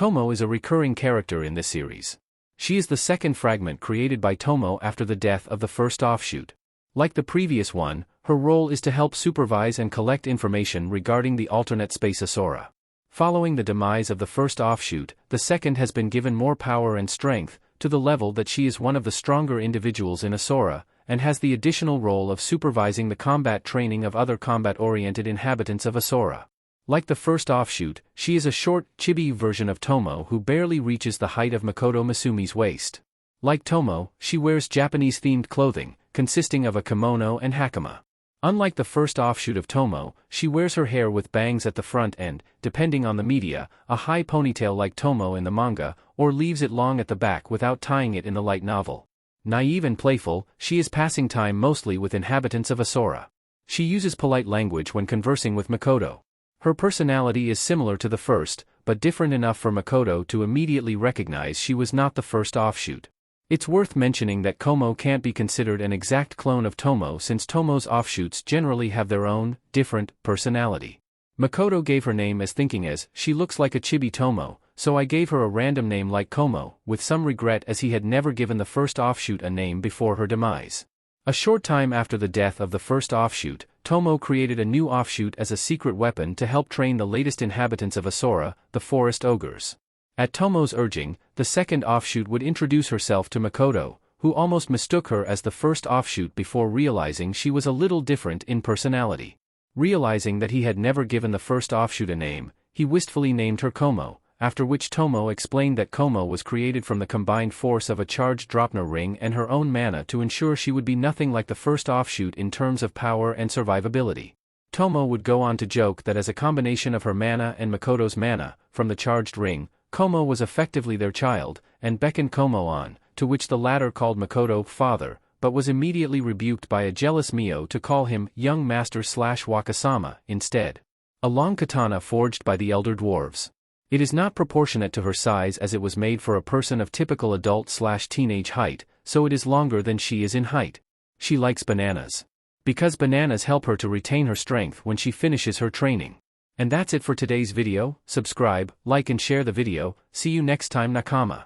KOMOE is a recurring character in this series. She is the second fragment created by Tomo after the death of the first offshoot. Like the previous one, her role is to help supervise and collect information regarding the alternate space Asura. Following the demise of the first offshoot, the second has been given more power and strength, to the level that she is one of the stronger individuals in Asura, and has the additional role of supervising the combat training of other combat-oriented inhabitants of Asura. Like the first offshoot, she is a short, chibi version of Tomo who barely reaches the height of Makoto Misumi's waist. Like Tomo, she wears Japanese-themed clothing, consisting of a kimono and hakama. Unlike the first offshoot of Tomo, she wears her hair with bangs at the front and, depending on the media, a high ponytail like Tomo in the manga, or leaves it long at the back without tying it in the light novel. Naive and playful, she is passing time mostly with inhabitants of Asura. She uses polite language when conversing with Makoto. Her personality is similar to the first, but different enough for Makoto to immediately recognize she was not the first offshoot. It's worth mentioning that KOMOE can't be considered an exact clone of Tomo since Tomo's offshoots generally have their own, different, personality. Makoto gave her name as thinking as, she looks like a chibi Tomo, so I gave her a random name like KOMOE, with some regret as he had never given the first offshoot a name before her demise. A short time after the death of the first offshoot, Tomo created a new offshoot as a secret weapon to help train the latest inhabitants of Asura, the forest ogres. At Tomo's urging, the second offshoot would introduce herself to Makoto, who almost mistook her as the first offshoot before realizing she was a little different in personality. Realizing that he had never given the first offshoot a name, he wistfully named her KOMOE, after which Tomo explained that KOMOE was created from the combined force of a charged Dropna ring and her own mana to ensure she would be nothing like the first offshoot in terms of power and survivability. Tomo would go on to joke that as a combination of her mana and Makoto's mana, from the charged ring, KOMOE was effectively their child, and beckoned KOMOE on, to which the latter called Makoto father, but was immediately rebuked by a jealous Mio to call him young master/Wakasama instead. A long katana forged by the elder dwarves. It is not proportionate to her size as it was made for a person of typical adult/teenage height, so it is longer than she is in height. She likes bananas. Because bananas help her to retain her strength when she finishes her training. And that's it for today's video. Subscribe, like and share the video. See you next time, Nakama.